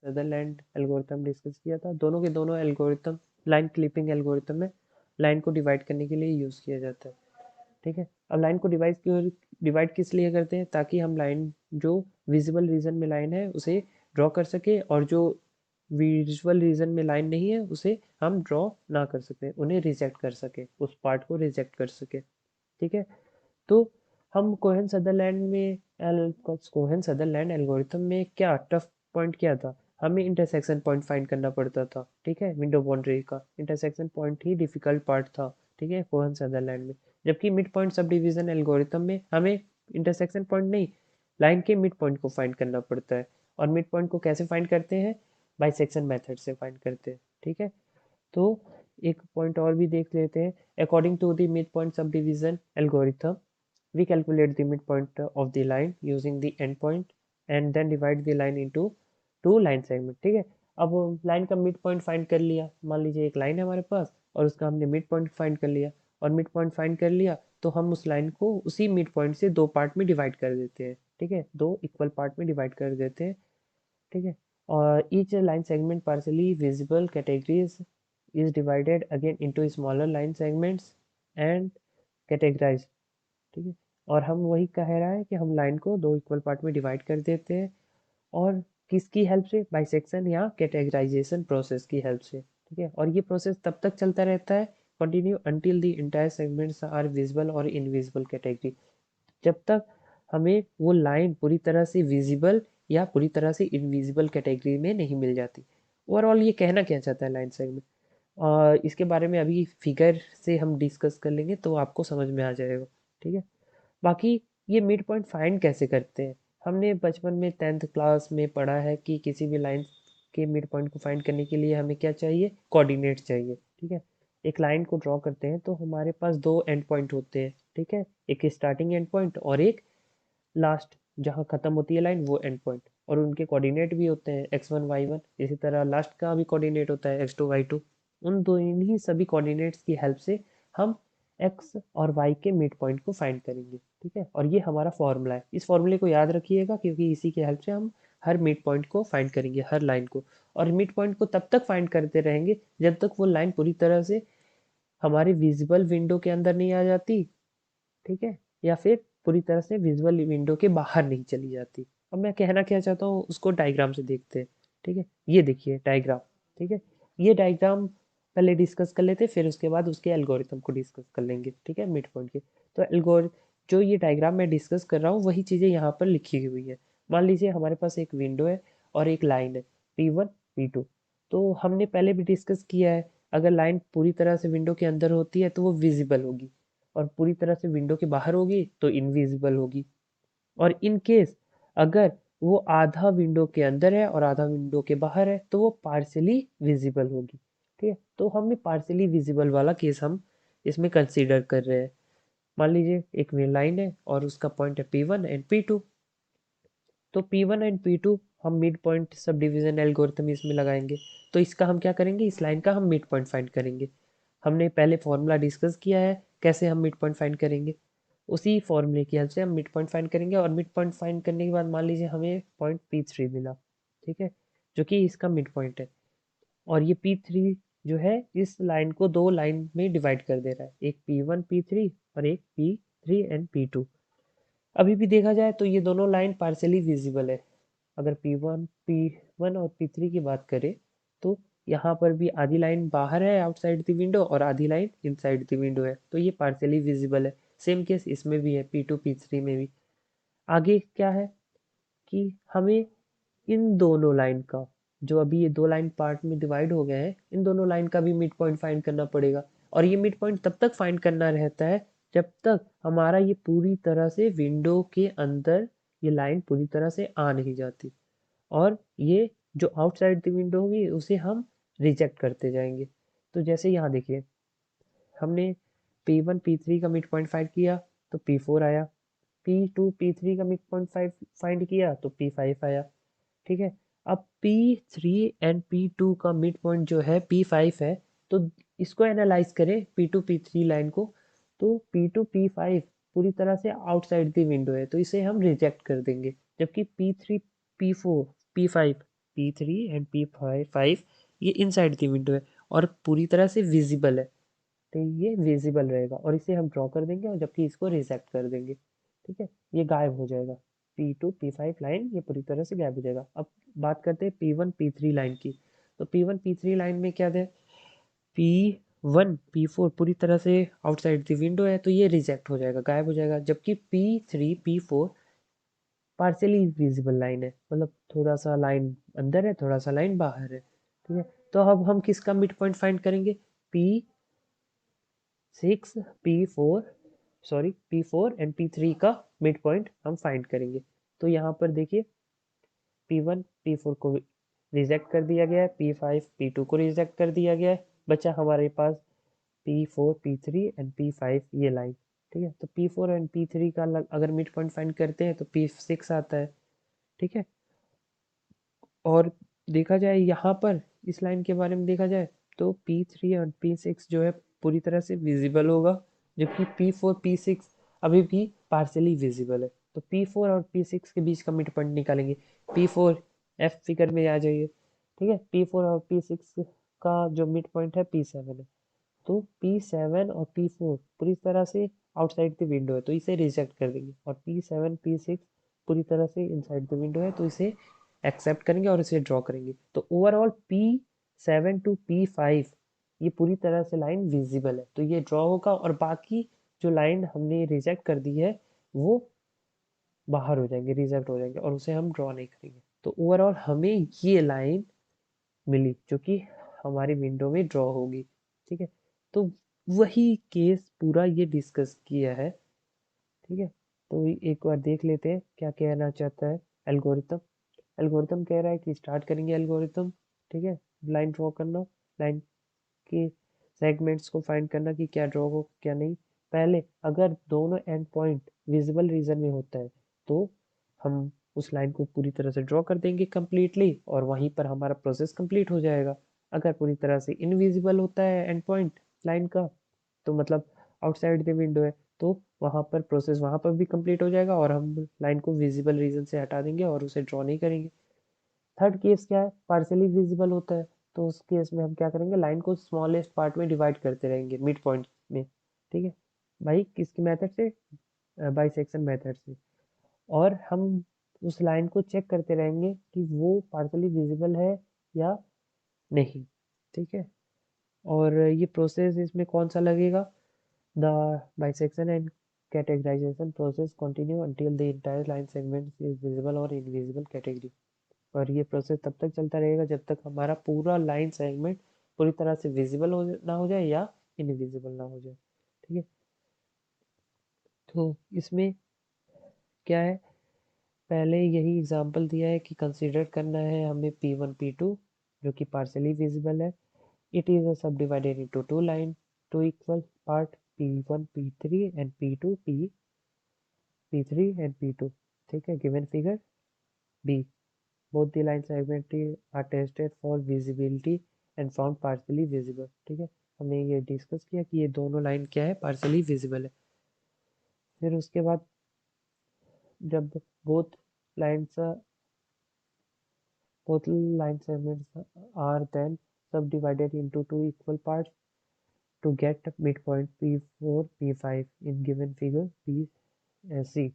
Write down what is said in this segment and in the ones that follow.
Sutherland algorithm discuss किया था। दोनों के दोनों एल्गोरिथम लाइन क्लिपिंग एल्गोरिथम में लाइन को डिवाइड करने के लिए यूज़ किया जाता है। ठीक है, अब लाइन को डिवाइड किस लिए करते हैं, ताकि हम लाइन जो विजिबल रीजन में लाइन है उसे ड्रॉ कर सके, और जो विजुअल रीजन में लाइन नहीं है उसे हम ड्रॉ ना कर सके, उन्हें रिजेक्ट कर सके, उस पार्ट को रिजेक्ट कर सके। ठीक है, तो हम कोहेन सदरलैंड एल्गोरिथम में क्या टफ पॉइंट क्या था, हमें इंटरसेक्शन पॉइंट फाइंड करना पड़ता था। ठीक है, विंडो बाउंड्री का इंटरसेक्शन पॉइंट ही डिफिकल्ट पार्ट था। ठीक है, कोहेन सदरलैंड में, जबकि mid point sub division algorithm में हमें इंटरसेक्शन पॉइंट नहीं, लाइन के मिड पॉइंट को फाइंड करना पड़ता है। और मिड पॉइंट को कैसे फाइंड करते हैं, बाइसेक्शन मेथड से फाइंड करते हैं। ठीक है, तो एक पॉइंट और भी देख लेते हैं। According to the mid point sub division algorithm, we calculate the midpoint of the line using the endpoint and then divide the line into two line segment। ठीक है, अब लाइन का मिड पॉइंट फाइंड कर लिया, मान लीजिए एक line है हमारे पास और उसका हमने मिड पॉइंट फाइंड कर लिया, और मिड पॉइंट फाइंड कर लिया तो हम उस लाइन को उसी मिड पॉइंट से दो पार्ट में डिवाइड कर देते हैं। ठीक है, दो इक्वल पार्ट में डिवाइड कर देते हैं। ठीक है, और each line segment partially visible categories is divided again into smaller line segments and categorise. ठीक है, और हम वही कह रहा है कि हम लाइन को दो इक्वल पार्ट में डिवाइड कर देते हैं, और किसकी हेल्प से, बाइसेक्शन या कैटेगराइजेशन प्रोसेस की हेल्प से। ठीक है, और ये प्रोसेस तब तक चलता रहता है, continue until the entire segments are visible और इनविजिबल कैटेगरी, जब तक हमें वो लाइन पूरी तरह से विजिबल या पूरी तरह से इनविजिबल कैटेगरी में नहीं मिल जाती। ओवरऑल ये कहना क्या चाहता है लाइन सेगमेंट, और इसके बारे में अभी फिगर से हम डिस्कस कर लेंगे तो आपको समझ में आ जाएगा। ठीक है, बाकी ये मिड पॉइंट फाइंड कैसे करते हैं, हमने बचपन में 10th क्लास में पढ़ा है कि किसी भी लाइन के मिड पॉइंट को फाइंड करने के लिए हमें क्या चाहिए, कोऑर्डिनेट चाहिए। ठीक है, एक लाइन को ड्रॉ करते हैं तो हमारे पास दो एंड पॉइंट होते हैं। ठीक है, एक स्टार्टिंग एंड पॉइंट और एक लास्ट जहाँ खत्म होती है लाइन वो एंड पॉइंट, और उनके कोऑर्डिनेट भी होते हैं x1 y1, इसी तरह लास्ट का भी कोऑर्डिनेट होता है x2 y2। उन दो इन्हीं सभी कोऑर्डिनेट्स की हेल्प से हम एक्स और वाई के मिड पॉइंट को फाइंड करेंगे। ठीक है, और ये हमारा फॉर्मूला है, इस फॉर्मूले को याद रखिएगा क्योंकि इसी की हेल्प से हम हर मिड पॉइंट को फाइंड करेंगे, हर लाइन को। और मिड पॉइंट को तब तक फाइंड करते रहेंगे जब तक वो लाइन पूरी तरह से हमारी विजिबल विंडो के अंदर नहीं आ जाती। ठीक है, या फिर पूरी तरह से विजुअल विंडो के बाहर नहीं चली जाती। अब मैं कहना क्या चाहता हूँ उसको डायग्राम से देखते हैं। ठीक है, ये देखिए डायग्राम। ठीक है, ये डायग्राम पहले डिस्कस कर लेते हैं, फिर उसके बाद उसके एल्गोरिथम को डिस्कस कर लेंगे। ठीक है, मिड पॉइंट के, तो एल्गोर जो ये डायग्राम मैं डिस्कस कर रहा हूँ वही चीज़ें यहाँ पर लिखी हुई है। मान लीजिए हमारे पास एक विंडो है और एक लाइन है P1 P2। तो हमने पहले भी डिस्कस किया है, अगर लाइन पूरी तरह से विंडो के अंदर होती है तो वो विजिबल होगी, और पूरी तरह से विंडो के बाहर होगी तो इनविजिबल होगी। और इन केस अगर वो आधा विंडो के अंदर है और आधा विंडो के बाहर है तो वो पार्शियली विजिबल होगी। ठीक है, तो हमें पार्शियली विजिबल वाला केस हम इसमें कंसीडर कर रहे हैं। मान लीजिए एक लाइन है और उसका पॉइंट है P1 एंड P2। तो P1 एंड P2 हम mid point sub division algorithm इसमें लगाएंगे। तो इसका हम क्या करेंगे, इस लाइन का हम मिड पॉइंट फाइंड करेंगे। हमने पहले फॉर्मूला डिस्कस किया है कैसे हम मिड पॉइंट फाइंड करेंगे, उसी फॉर्मूले की हेल्प से हम मिड पॉइंट फाइंड करेंगे। और मिड पॉइंट फाइंड करने के बाद मान लीजिए हमें पॉइंट P3 मिला। ठीक है, जो कि इसका मिड पॉइंट है, और ये P3 जो है इस लाइन को दो लाइन में डिवाइड कर दे रहा है, एक P1 P3 और एक P3 एंड P2। अभी भी देखा जाए तो ये दोनों लाइन पार्शियली विजिबल है। अगर P1 और P3 की बात करें तो यहाँ पर भी आधी लाइन बाहर है आउटसाइड द विंडो और आधी लाइन इनसाइड द विंडो है, तो ये पार्शियली विजिबल है। सेम केस इसमें भी है P2 P3 में भी। आगे क्या है कि हमें इन दोनों लाइन का, जो अभी ये दो लाइन पार्ट में डिवाइड हो गए हैं, इन दोनों लाइन का भी मिड पॉइंट फाइंड करना पड़ेगा। और ये मिड पॉइंट तब तक फाइंड करना रहता है जब तक हमारा ये पूरी तरह से विंडो के अंदर ये लाइन पूरी तरह से आ नहीं जाती, और ये जो आउटसाइड द विंडो होगी उसे हम रिजेक्ट करते जाएंगे। तो जैसे यहाँ देखिए, हमने P1 P3 का मिड पॉइंट फाइंड किया तो P4 आया, P2 P3 का मिड पॉइंट फाइंड किया तो P5 आया। ठीक है, अब P3 एंड P2 का मिड पॉइंट जो है P5 है, तो इसको एनालाइज करें P2 P3 लाइन को, तो P2 P5 पूरी तरह से आउटसाइड द विंडो है तो इसे हम रिजेक्ट कर देंगे, जबकि P3 P4 P5 P3 and P5 ये इनसाइड द विंडो है और पूरी तरह से विजिबल है, तो ये विजिबल रहेगा और इसे हम ड्रॉ कर देंगे और जबकि इसको रिजेक्ट कर देंगे, ठीक है, ये गायब हो जाएगा। P2 P5 लाइन ये पूरी तरह से गायब हो जाएगा। अब बात करते हैं P1 P3 लाइन की। तो P1 P3 लाइन में क्या है, P1 P4 पूरी तरह से आउटसाइड द विंडो है, तो ये रिजेक्ट हो जाएगा, गायब हो जाएगा। जबकि P3 P4 partially visible line है, मतलब थोड़ा सा लाइन अंदर है थोड़ा सा लाइन बाहर है, ठीक है। तो अब हम किसका मिड पॉइंट फाइंड करेंगे, P4 एंड P3 का मिड पॉइंट हम फाइंड करेंगे। तो यहाँ पर देखिए P1 P4 को रिजेक्ट कर दिया गया है, P5 P2 को रिजेक्ट कर दिया गया है, बचा हमारे पास P4 P3 एंड P5 ये लाइन, ठीक है। तो P4 एंड P3 का अगर मिड पॉइंट फाइंड करते हैं तो P6 आता है, ठीक है। और देखा जाए यहाँ पर इस लाइन के बारे में देखा जाए तो P3 और P6 जो है पूरी तरह से विजिबल होगा, जबकि P4 P6 अभी भी पार्शियली विजिबल है। तो P4 और P6 के बीच का मिड पॉइंट निकालेंगे। P4 F फिगर में आ जाइए, ठीक है। P4 और P6 का जो मिड पॉइंट है P7 है। तो P7 और P4 पूरी तरह से आउटसाइड द विंडो है, तो इसे रिजेक्ट कर देंगे। और P7 P6 पूरी तरह से इनसाइड द विंडो है, तो इसे एक्सेप्ट करेंगे और इसे ड्रॉ करेंगे। तो ओवरऑल P7 टू P5 ये पूरी तरह से लाइन विजिबल है, तो ये ड्रॉ होगा। और बाकी जो लाइन हमने रिजेक्ट कर दी है वो बाहर हो जाएंगे, रिजेक्ट हो जाएंगे और उसे हम ड्रॉ नहीं करेंगे। तो ओवरऑल हमें ये लाइन मिली जो कि हमारी विंडो में ड्रॉ होगी, ठीक है। तो वही केस पूरा ये डिस्कस किया है, ठीक है। तो एक बार देख लेते हैं क्या कहना चाहता है एल्गोरिथम। एल्गोरिथम कह रहा है कि स्टार्ट करेंगे एल्गोरिथम, ठीक है। लाइन ड्रॉ करना, लाइन के सेगमेंट्स को फाइंड करना कि क्या ड्रॉ हो क्या नहीं। पहले अगर दोनों एंड पॉइंट विजिबल रीजन में होता है तो हम उस लाइन को पूरी तरह से ड्रॉ कर देंगे कंप्लीटली और वहीं पर हमारा प्रोसेस कंप्लीट हो जाएगा। अगर पूरी तरह से इनविजिबल होता है एंड पॉइंट लाइन का, तो मतलब आउटसाइड द विंडो है, तो वहाँ पर प्रोसेस वहाँ पर भी कंप्लीट हो जाएगा और हम लाइन को विजिबल रीजन से हटा देंगे और उसे ड्रॉ नहीं करेंगे। थर्ड केस क्या है, पार्शियली विजिबल होता है, तो उस केस में हम क्या करेंगे, लाइन को स्मॉलेस्ट पार्ट में डिवाइड करते रहेंगे मिड पॉइंट में, ठीक है। भाई किसकी मेथड से, बाइसेक्शन मेथड से। और हम उस लाइन को चेक करते रहेंगे कि वो पार्शियली विजिबल है या नहीं, ठीक है। और ये प्रोसेस इसमें कौन सा लगेगा, the bisection and categorization process continue until the entire line segment is visible or invisible category। और ये प्रोसेस तब तक चलता रहेगा जब तक हमारा पूरा लाइन सेगमेंट पूरी तरह से विजिबल ना हो जाए या इनविजिबल ना हो जाए, ठीक है। तो इसमें क्या है, पहले यही एग्जांपल दिया है कि कंसीडर करना है हमें P1 P2 जो कि पार्शियली विजिबल है। It is a sub divided into two line, two equal part, P1 P3 and P2 P3 and P2, ठीक है। Given figure B, both the line segment are tested for visibility and found partially visible, ठीक है। हमने ये discuss किया कि ये दोनों लाइन क्या है, पार्शियली विजिबल है। फिर उसके बाद जब both lines both line segments are then subdivided into two equal parts to get midpoint P4 P5 in given figure P C।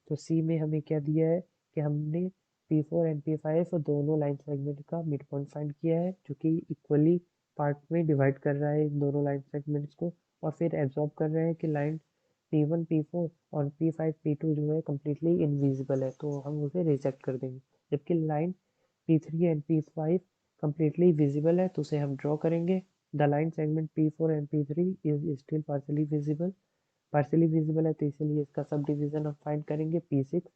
तो C में हमें क्या दिया है कि हमने P4 एंड P5 दोनों लाइन सेगमेंट का मिड पॉइंट फाइंड किया है जो कि इक्वली पार्ट में डिवाइड कर रहा है इन दोनों लाइन सेगमेंट्स को, और फिर एब्जॉर्ब कर रहे हैं कि लाइन P1 P4 और P5 P2 जो है कम्प्लीटली इनविजिबल है, तो हम उसे रिजेक्ट कर देंगे। जबकि line P3 and P5 completely visible है, तो उसे हम ड्रॉ करेंगे। The line segment P4 and P3 is still partially visible है, तो इसीलिए इसका सब डिवीजन हम फाइंड करेंगे P6।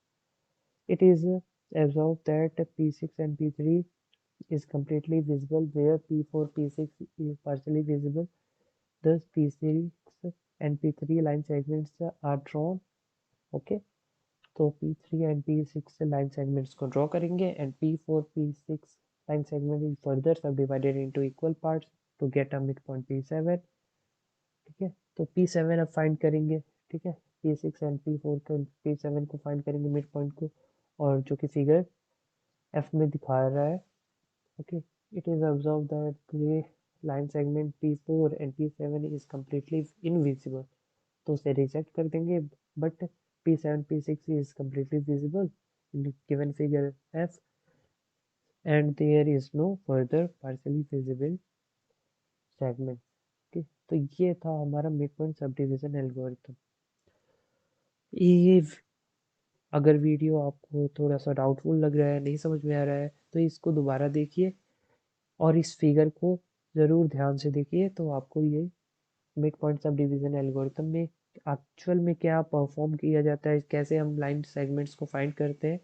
It is observed that P6 and P3 is completely visible where P4 P6 is partially visible, thus P6 and P3 line segments are drawn, okay। तो P3 and P6 line segments को draw करेंगे and P4 P6 line segment is further subdivided into equal parts to get a midpoint P7, ठीक है। तो P7 अब find करेंगे, ठीक है। P6 एंड P4 को P7 को फाइंड करेंगे मिड पॉइंट को, और जो कि फिगर एफ में दिखा रहा है, okay, it is observe that the line segment P4 and P7 is completely invisible, तो उसे रिजेक्ट कर देंगे। But P7 P6 is completely visible in given figure F and there is no further partially visible segment. Okay, तो ये था हमारा mid point sub division algorithm. ये अगर वीडियो आपको थोड़ा सा डाउटफुल लग रहा है, नहीं समझ में आ रहा है, तो इसको दोबारा देखिए और इस फिगर को ज़रूर ध्यान से देखिए, तो आपको ये mid point sub division algorithm में एक्चुअल में क्या परफॉर्म किया जाता है, कैसे हम लाइन सेगमेंट्स को फाइंड करते हैं,